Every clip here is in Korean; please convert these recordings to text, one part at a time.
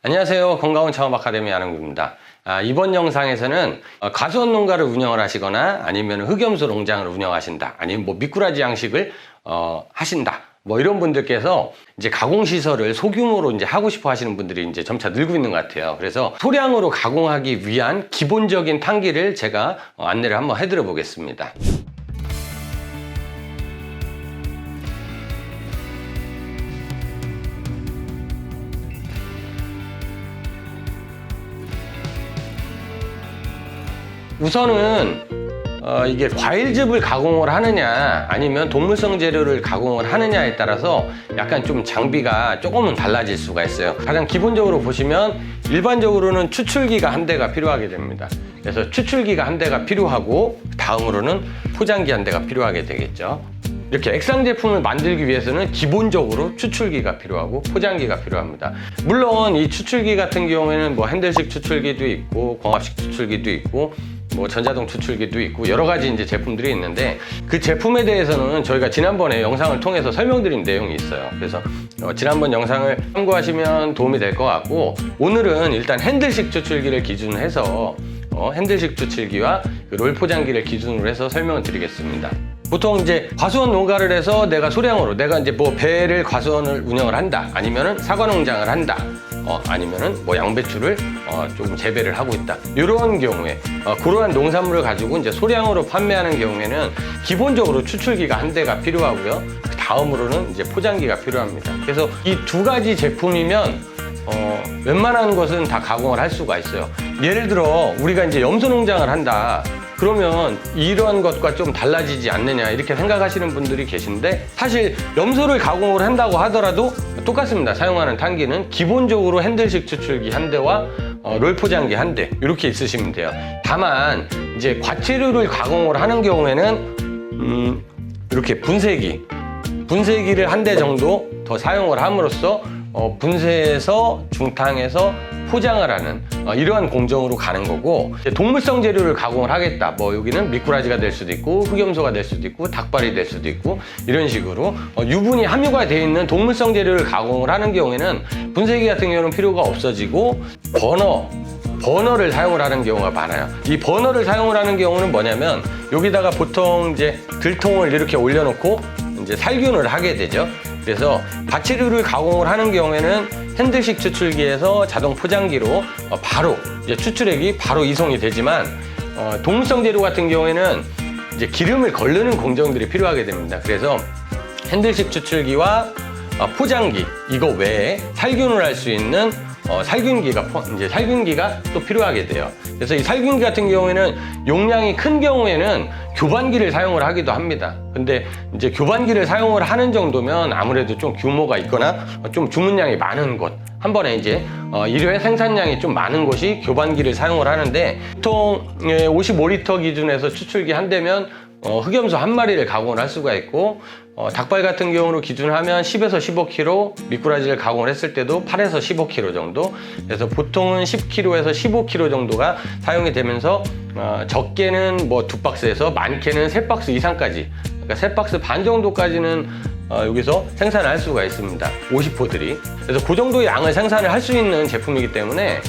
안녕하세요. 건강한 창업 아카데미 안흥구입니다. 이번 영상에서는 과수원 농가를 운영을 하시거나 아니면 흑염소 농장을 운영하신다, 아니면 뭐 미꾸라지 양식을 하신다, 뭐 이런 분들께서 이제 가공시설을 소규모로 이제 하고 싶어 하시는 분들이 이제 점차 늘고 있는 것 같아요. 그래서 소량으로 가공하기 위한 기본적인 단계를 제가 안내를 한번 해드려 보겠습니다. 우선은 이게 과일즙을 가공을 하느냐 아니면 동물성 재료를 가공을 하느냐에 따라서 약간 좀 장비가 조금은 달라질 수가 있어요. 가장 기본적으로 보시면 일반적으로는 추출기가 한 대가 필요하게 됩니다. 그래서 추출기가 한 대가 필요하고 다음으로는 포장기 한 대가 필요하게 되겠죠. 이렇게 액상 제품을 만들기 위해서는 기본적으로 추출기가 필요하고 포장기가 필요합니다. 물론 이 추출기 같은 경우에는 뭐 핸들식 추출기도 있고 광합식 추출기도 있고 뭐 전자동 추출기도 있고 여러 가지 이제 제품들이 있는데, 그 제품에 대해서는 저희가 지난번에 영상을 통해서 설명드린 내용이 있어요. 그래서 지난번 영상을 참고하시면 도움이 될 것 같고, 오늘은 일단 핸들식 추출기를 기준으로 해서 핸들식 추출기와 그 롤 포장기를 기준으로 해서 설명을 드리겠습니다. 보통 이제 과수원 농가를 해서 내가 소량으로 내가 이제 뭐 배를 과수원을 운영을 한다, 아니면은 사과 농장을 한다, 아니면은 뭐 양배추를 조금 재배를 하고 있다, 이런 경우에 그러한 농산물을 가지고 이제 소량으로 판매하는 경우에는 기본적으로 추출기가 한 대가 필요하고요. 그 다음으로는 이제 포장기가 필요합니다. 그래서 이 두 가지 제품이면 웬만한 것은 다 가공을 할 수가 있어요. 예를 들어 우리가 이제 염소 농장을 한다, 그러면 이러한 것과 좀 달라지지 않느냐 이렇게 생각하시는 분들이 계신데, 사실 염소를 가공을 한다고 하더라도 똑같습니다. 사용하는 단기는 기본적으로 핸들식 추출기 한 대와 롤 포장기 한 대 이렇게 있으시면 돼요. 다만 이제 과체류를 가공을 하는 경우에는 이렇게 분쇄기를 한 대 정도 더 사용을 함으로써 분쇄해서 중탕해서 포장을 하는 이러한 공정으로 가는 거고, 동물성 재료를 가공을 하겠다, 뭐 여기는 미꾸라지가 될 수도 있고 흑염소가 될 수도 있고 닭발이 될 수도 있고 이런 식으로 유분이 함유가 되어 있는 동물성 재료를 가공을 하는 경우에는 분쇄기 같은 경우는 필요가 없어지고 버너를 사용을 하는 경우가 많아요. 이 버너를 사용을 하는 경우는 뭐냐면, 여기다가 보통 이제 들통을 이렇게 올려놓고 이제 살균을 하게 되죠. 그래서 과체류를 가공을 하는 경우에는 핸들식 추출기에서 자동 포장기로 바로 이제 추출액이 바로 이송이 되지만, 동물성 재료 같은 경우에는 이제 기름을 거르는 공정들이 필요하게 됩니다. 그래서 핸들식 추출기와 포장기 이거 외에 살균을 할 수 있는 살균기가 또 필요하게 돼요. 그래서 이 살균기 같은 경우에는 용량이 큰 경우에는 교반기를 사용을 하기도 합니다. 근데 이제 교반기를 사용을 하는 정도면 아무래도 좀 규모가 있거나 좀 주문량이 많은 곳, 한 번에 이제 1회 생산량이 좀 많은 곳이 교반기를 사용을 하는데, 보통 55리터 기준에서 추출기 한 대면 흑염소 한 마리를 가공을 할 수가 있고, 닭발 같은 경우로 기준하면 10에서 15kg, 미꾸라지를 가공을 했을 때도 8에서 15kg 정도, 그래서 보통은 10kg에서 15kg 정도가 사용이 되면서 적게는 뭐 2박스에서 많게는 3박스 이상까지, 그러니까 3박스 반 정도까지는 여기서 생산을 할 수가 있습니다. 50호들이. 그래서 그 정도의 양을 생산을 할 수 있는 제품이기 때문에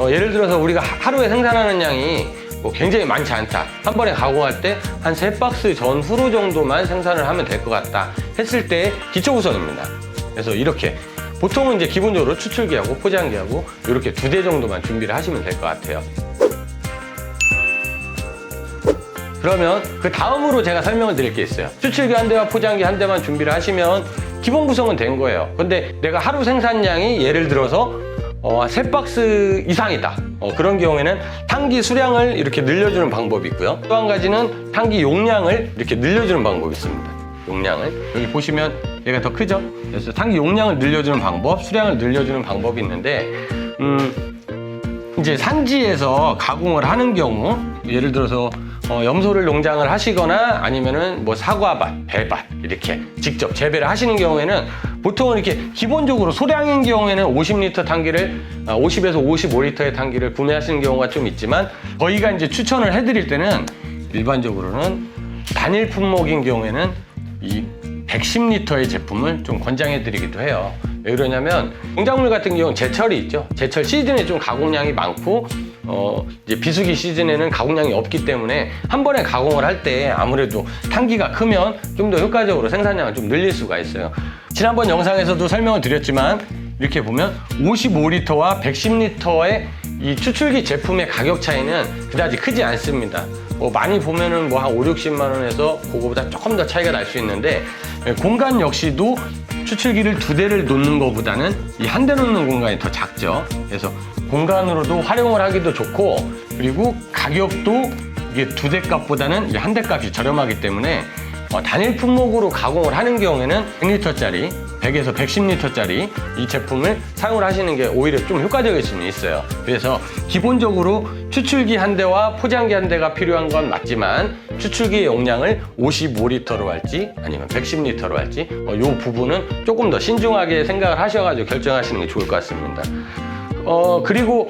예를 들어서 우리가 하루에 생산하는 양이 뭐 굉장히 많지 않다, 한 번에 가공할 때 한 3박스 전후로 정도만 생산을 하면 될 것 같다 했을 때 기초 구성입니다. 그래서 이렇게 보통은 이제 기본적으로 추출기하고 포장기하고 이렇게 2대 정도만 준비를 하시면 될 것 같아요. 그러면 그 다음으로 제가 설명을 드릴 게 있어요. 추출기 한 대와 포장기 한 대만 준비를 하시면 기본 구성은 된 거예요. 근데 내가 하루 생산량이 예를 들어서 3박스 이상이다, 그런 경우에는 탄기 수량을 이렇게 늘려주는 방법이 있고요. 또 한 가지는 탄기 용량을 이렇게 늘려주는 방법이 있습니다. 용량을 여기 보시면 얘가 더 크죠? 그래서 탄기 용량을 늘려주는 방법, 수량을 늘려주는 방법이 있는데, 이제 산지에서 가공을 하는 경우, 예를 들어서 염소를 농장을 하시거나 아니면은 뭐 사과밭, 배밭 이렇게 직접 재배를 하시는 경우에는 보통은 이렇게 기본적으로 소량인 경우에는 50리터 탄기를 50에서 55리터의 탄기를 구매하시는 경우가 좀 있지만, 저희가 이제 추천을 해드릴 때는 일반적으로는 단일 품목인 경우에는 이 110리터의 제품을 좀 권장해 드리기도 해요. 왜 그러냐면 농작물 같은 경우는 제철이 있죠. 제철 시즌에 좀 가공량이 많고 이제 비수기 시즌에는 가공량이 없기 때문에 한 번에 가공을 할 때 아무래도 탄기가 크면 좀 더 효과적으로 생산량을 좀 늘릴 수가 있어요. 지난번 영상에서도 설명을 드렸지만 이렇게 보면 55리터와 110리터의 이 추출기 제품의 가격 차이는 그다지 크지 않습니다. 많이 보면은 뭐 한 5, 60만 원에서 그거보다 조금 더 차이가 날 수 있는데, 공간 역시도 추출기를 2대를 놓는 것보다는 이 한 대 놓는 공간이 더 작죠. 그래서 공간으로도 활용을 하기도 좋고, 그리고 가격도 이게 2대 값보다는 이 한 대 값이 저렴하기 때문에 단일 품목으로 가공을 하는 경우에는 100리터짜리 100에서 110리터짜리 이 제품을 사용을 하시는 게 오히려 좀 효과적일 수는 있어요. 그래서 기본적으로 추출기 한 대와 포장기 한 대가 필요한 건 맞지만 추출기의 용량을 55리터로 할지 아니면 110리터로 할지 이 부분은 조금 더 신중하게 생각을 하셔가지고 결정하시는 게 좋을 것 같습니다. 그리고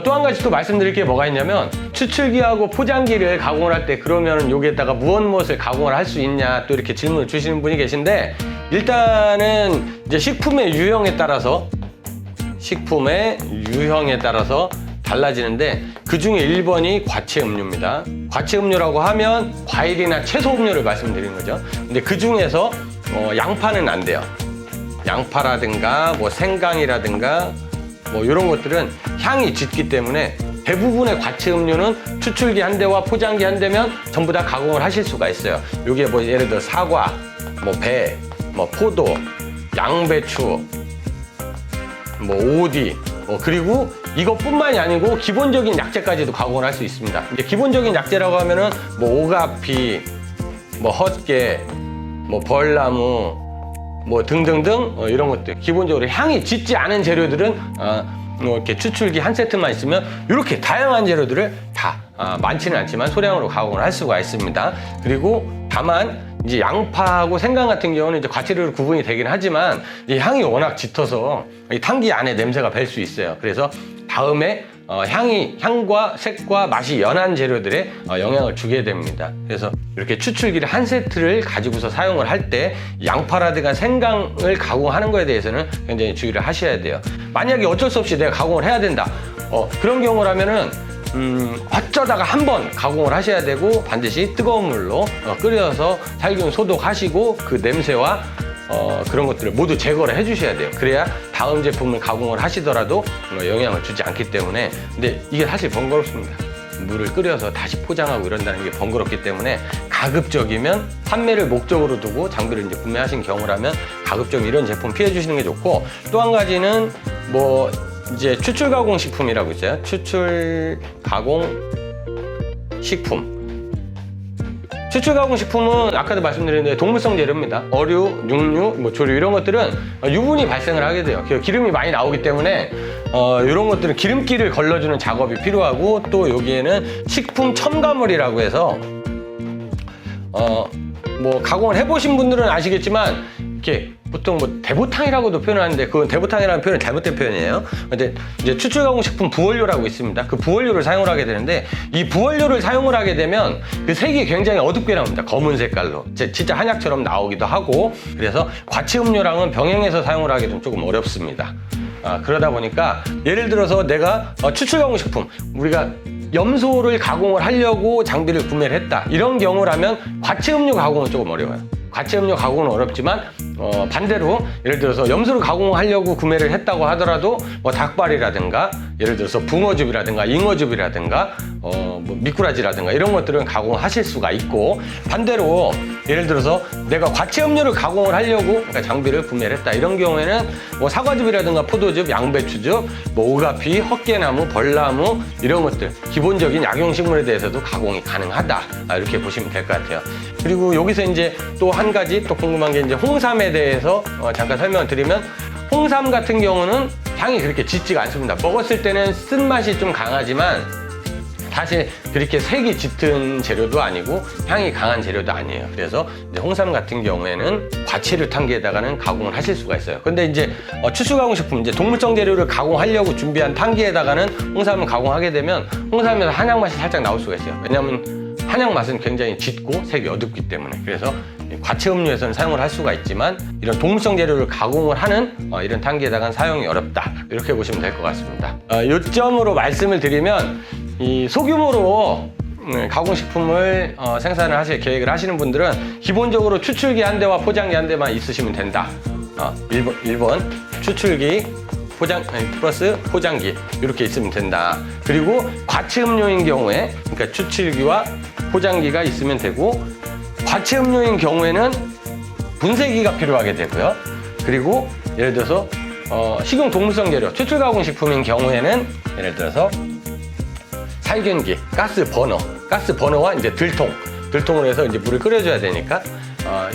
또 한 가지 또 말씀드릴 게 뭐가 있냐면, 추출기하고 포장기를 가공을 할 때 그러면 여기에다가 무엇을 가공을 할 수 있냐 또 이렇게 질문을 주시는 분이 계신데, 일단은 이제 식품의 유형에 따라서 달라지는데, 그 중에 1번이 과채 음료입니다. 과채 음료라고 하면 과일이나 채소 음료를 말씀드리는 거죠. 근데 그 중에서 양파는 안 돼요. 양파라든가 뭐 생강이라든가 뭐 이런 것들은 향이 짙기 때문에 대부분의 과채 음료는 추출기 한 대와 포장기 한 대면 전부 다 가공을 하실 수가 있어요. 요게 뭐 예를 들어 사과, 뭐 배, 뭐 포도, 양배추, 뭐 오디, 그리고 이것뿐만이 아니고 기본적인 약재까지도 가공을 할 수 있습니다. 근데 기본적인 약재라고 하면은 뭐 오가피, 뭐 헛개, 뭐 벌나무, 뭐 등등등 이런 것들, 기본적으로 향이 짙지 않은 재료들은 이렇게 추출기 한 세트만 있으면 이렇게 다양한 재료들을 다 많지는 않지만 소량으로 가공을 할 수가 있습니다. 그리고 다만 이제 양파하고 생강 같은 경우는 이제 과채료로 구분이 되긴 하지만 이 향이 워낙 짙어서 이 탄기 안에 냄새가 밸 수 있어요. 그래서 다음에 향과 색과 맛이 연한 재료들에 영향을 주게 됩니다. 그래서 이렇게 추출기를 한 세트를 가지고서 사용을 할 때 양파라든가 생강을 가공하는 거에 대해서는 굉장히 주의를 하셔야 돼요. 만약에 어쩔 수 없이 내가 가공을 해야 된다, 그런 경우라면은 어쩌다가 한번 가공을 하셔야 되고, 반드시 뜨거운 물로 끓여서 살균 소독하시고 그 냄새와 그런 것들을 모두 제거를 해주셔야 돼요. 그래야 다음 제품을 가공을 하시더라도 영향을 주지 않기 때문에. 근데 이게 사실 번거롭습니다. 물을 끓여서 다시 포장하고 이런다는 게 번거롭기 때문에 가급적이면 판매를 목적으로 두고 장비를 이제 구매하신 경우라면 가급적 이런 제품 피해 주시는 게 좋고, 또 한 가지는 뭐 이제 추출 가공 식품이라고 있어요. 추출 가공 식품. 추출 가공 식품은 아까도 말씀드렸는데 동물성 재료입니다. 어류, 육류, 뭐 조류 이런 것들은 유분이 발생을 하게 돼요. 기름이 많이 나오기 때문에 이런 것들은 기름기를 걸러주는 작업이 필요하고, 또 여기에는 식품 첨가물이라고 해서 뭐 가공을 해보신 분들은 아시겠지만 이렇게 보통 뭐 대보탕이라고도 표현하는데 그건 대보탕이라는 표현은 잘못된 표현이에요. 근데 이제 추출 가공 식품 부원료라고 있습니다. 그 부원료를 사용을 하게 되는데, 이 부원료를 사용을 하게 되면 그 색이 굉장히 어둡게 나옵니다. 검은 색깔로 진짜 한약처럼 나오기도 하고, 그래서 과채 음료랑은 병행해서 사용을 하기 좀 조금 어렵습니다. 그러다 보니까 예를 들어서 내가 추출 가공 식품, 우리가 염소를 가공을 하려고 장비를 구매를 했다, 이런 경우라면 과채 음료 가공은 조금 어려워요. 과채 음료 가공은 어렵지만 반대로 예를 들어서 염소를 가공하려고 구매를 했다고 하더라도 뭐 닭발이라든가 예를 들어서 붕어즙이라든가 잉어즙이라든가 뭐 미꾸라지라든가 이런 것들은 가공하실 수가 있고, 반대로 예를 들어서 내가 과채 음료를 가공을 하려고 그러니까 장비를 구매를 했다, 이런 경우에는 뭐 사과즙이라든가 포도즙, 양배추즙, 뭐 오가피, 헛개나무, 벌나무 이런 것들 기본적인 약용식물에 대해서도 가공이 가능하다, 이렇게 보시면 될 것 같아요. 그리고 여기서 이제 또 한 가지 또 궁금한 게 이제 홍삼에 대해서 잠깐 설명을 드리면, 홍삼 같은 경우는 향이 그렇게 짙지가 않습니다. 먹었을 때는 쓴맛이 좀 강하지만 사실 그렇게 색이 짙은 재료도 아니고 향이 강한 재료도 아니에요. 그래서 이제 홍삼 같은 경우에는 과채류 탄기에다가는 가공을 하실 수가 있어요. 근데 이제 추출 가공 식품, 이제 동물성 재료를 가공하려고 준비한 탄기에다가는 홍삼을 가공하게 되면 홍삼에서 한약 맛이 살짝 나올 수가 있어요. 왜냐하면 한약 맛은 굉장히 짙고 색이 어둡기 때문에. 그래서 과체 음료에서는 사용을 할 수가 있지만 이런 동물성 재료를 가공을 하는 이런 탄기에다가는 사용이 어렵다, 이렇게 보시면 될 것 같습니다. 요점으로 말씀을 드리면 이 소규모로 가공식품을 생산을 하실 계획을 하시는 분들은 기본적으로 추출기 한 대와 포장기 한 대만 있으시면 된다. 1번 추출기 플러스 포장기 이렇게 있으면 된다. 그리고 과체 음료인 경우에 그러니까 추출기와 포장기가 있으면 되고, 과체 음료인 경우에는 분쇄기가 필요하게 되고요. 그리고 예를 들어서 식용 동물성 재료 추출 가공식품인 경우에는 예를 들어서 살균기, 가스 버너와 이제 들통을 해서 이제 물을 끓여줘야 되니까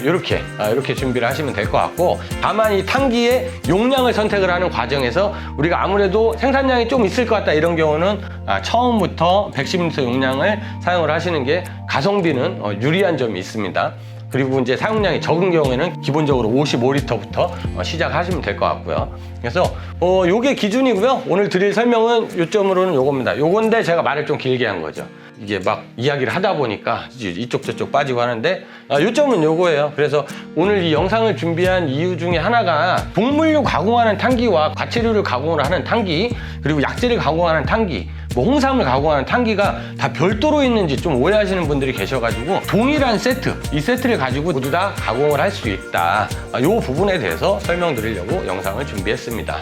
이렇게 준비를 하시면 될 것 같고, 다만 이 탄기의 용량을 선택을 하는 과정에서 우리가 아무래도 생산량이 좀 있을 것 같다 이런 경우는 처음부터 110L 용량을 사용을 하시는 게 가성비는 유리한 점이 있습니다. 그리고 이제 사용량이 적은 경우에는 기본적으로 55L부터 시작하시면 될 것 같고요. 그래서 요게 기준이고요. 오늘 드릴 설명은 요점으로는 요겁니다. 요건데 제가 말을 좀 길게 한 거죠. 이게 막 이야기를 하다 보니까 이쪽 저쪽 빠지고 하는데 요점은 요거예요. 그래서 오늘 이 영상을 준비한 이유 중에 하나가 동물류 가공하는 탄기와 과체류를 가공을 하는 탄기, 그리고 약재를 가공하는 탄기, 뭐 홍삼을 가공하는 탄기가 다 별도로 있는지 좀 오해하시는 분들이 계셔가지고 동일한 세트, 이 세트를 가지고 모두 다 가공을 할 수 있다, 이 부분에 대해서 설명드리려고 영상을 준비했습니다.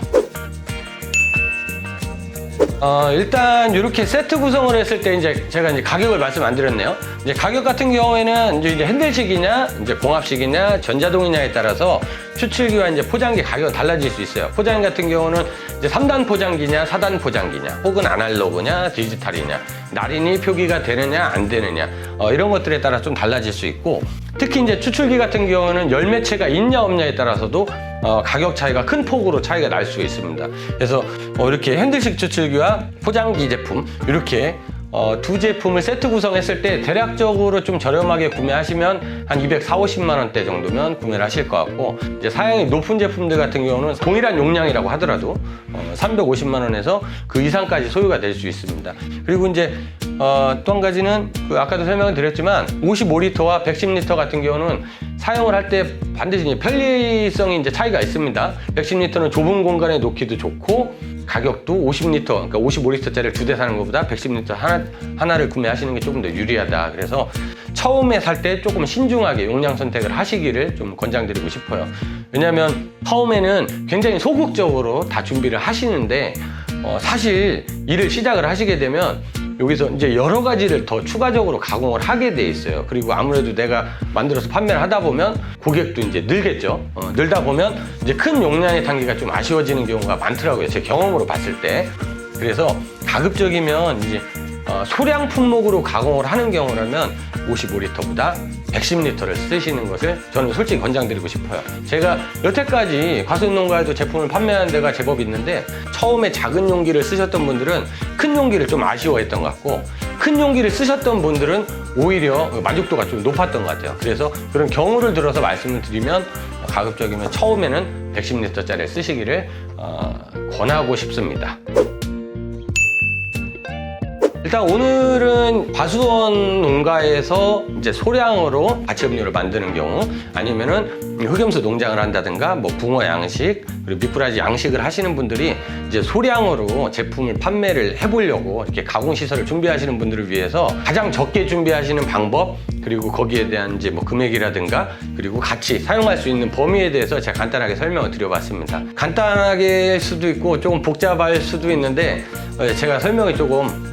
일단 이렇게 세트 구성을 했을 때 제가 가격을 말씀 안 드렸네요. 이제 가격 같은 경우에는 이제 핸들식이냐, 이제 공합식이냐, 전자동이냐에 따라서 추출기와 이제 포장기 가격은 달라질 수 있어요. 포장기 같은 경우는 이제 3단 포장기냐, 4단 포장기냐, 혹은 아날로그냐, 디지털이냐, 날인이 표기가 되느냐, 안 되느냐, 이런 것들에 따라 좀 달라질 수 있고, 특히 이제 추출기 같은 경우는 열매체가 있냐 없냐에 따라서도 가격 차이가 큰 폭으로 차이가 날 수 있습니다. 그래서 이렇게 핸들식 추출기와 포장기 제품 이렇게 두 제품을 세트 구성했을 때 대략적으로 좀 저렴하게 구매하시면 한 240~50만 원대 정도면 구매를 하실 것 같고, 이제 사양이 높은 제품들 같은 경우는 동일한 용량이라고 하더라도 350만 원에서 그 이상까지 소요가 될 수 있습니다. 그리고 이제 또 한 가지는 아까도 설명을 드렸지만 55L와 110L 같은 경우는 사용을 할 때 반드시 이제 편리성이 이제 차이가 있습니다. 110L는 좁은 공간에 놓기도 좋고, 가격도 50L, 그러니까 55L짜리를 2대 사는 것보다 110L 하나를 구매하시는 게 조금 더 유리하다. 그래서 처음에 살 때 조금 신중하게 용량 선택을 하시기를 좀 권장드리고 싶어요. 왜냐하면 처음에는 굉장히 소극적으로 다 준비를 하시는데 사실 일을 시작을 하시게 되면 여기서 이제 여러 가지를 더 추가적으로 가공을 하게 돼 있어요. 그리고 아무래도 내가 만들어서 판매를 하다 보면 고객도 이제 늘겠죠. 늘다 보면 이제 큰 용량의 단계가 좀 아쉬워지는 경우가 많더라고요. 제 경험으로 봤을 때. 그래서 가급적이면 이제 소량 품목으로 가공을 하는 경우라면 55L보다 110L를 쓰시는 것을 저는 솔직히 권장드리고 싶어요. 제가 여태까지 과수농가에도 제품을 판매하는 데가 제법 있는데, 처음에 작은 용기를 쓰셨던 분들은 큰 용기를 좀 아쉬워했던 것 같고, 큰 용기를 쓰셨던 분들은 오히려 만족도가 좀 높았던 것 같아요. 그래서 그런 경우를 들어서 말씀을 드리면 가급적이면 처음에는 110L짜리를 쓰시기를 권하고 싶습니다. 일단 오늘은 과수원 농가에서 이제 소량으로 과체 음료를 만드는 경우, 아니면은 흑염소 농장을 한다든가 뭐 붕어 양식, 그리고 미꾸라지 양식을 하시는 분들이 이제 소량으로 제품을 판매를 해보려고 이렇게 가공 시설을 준비하시는 분들을 위해서 가장 적게 준비하시는 방법, 그리고 거기에 대한 이제 뭐 금액이라든가, 그리고 같이 사용할 수 있는 범위에 대해서 제가 간단하게 설명을 드려봤습니다. 간단하게 할 수도 있고 조금 복잡할 수도 있는데 제가 설명이 조금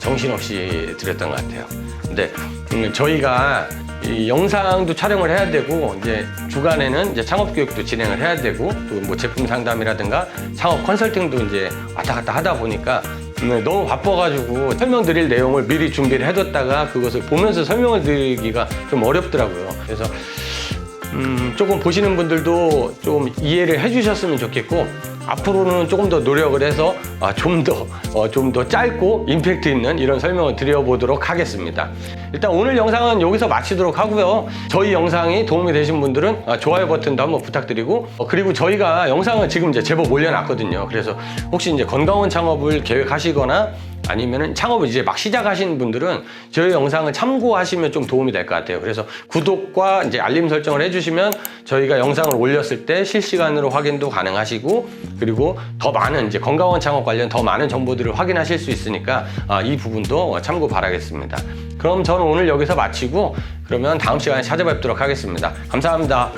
정신없이 드렸던 것 같아요. 근데 저희가 이 영상도 촬영을 해야 되고, 이제 주간에는 이제 창업 교육도 진행을 해야 되고, 또 뭐 제품 상담이라든가 창업 컨설팅도 이제 왔다 갔다 하다 보니까 너무 바빠가지고 설명드릴 내용을 미리 준비를 해뒀다가 그것을 보면서 설명을 드리기가 좀 어렵더라고요. 그래서 조금 보시는 분들도 좀 이해를 해주셨으면 좋겠고, 앞으로는 조금 더 노력을 해서 좀 더 짧고 임팩트 있는 이런 설명을 드려보도록 하겠습니다. 일단 오늘 영상은 여기서 마치도록 하고요. 저희 영상이 도움이 되신 분들은 좋아요 버튼도 한번 부탁드리고, 그리고 저희가 영상을 지금 이제 제법 올려놨거든요. 그래서 혹시 이제 건강원 창업을 계획하시거나 아니면은 창업을 이제 막 시작하시는 분들은 저희 영상을 참고하시면 좀 도움이 될 것 같아요. 그래서 구독과 이제 알림 설정을 해주시면 저희가 영상을 올렸을 때 실시간으로 확인도 가능하시고, 그리고 더 많은 이제 건강원 창업 관련 더 많은 정보들을 확인하실 수 있으니까 이 부분도 참고 바라겠습니다. 그럼 저는 오늘 여기서 마치고 그러면 다음 시간에 찾아뵙도록 하겠습니다. 감사합니다.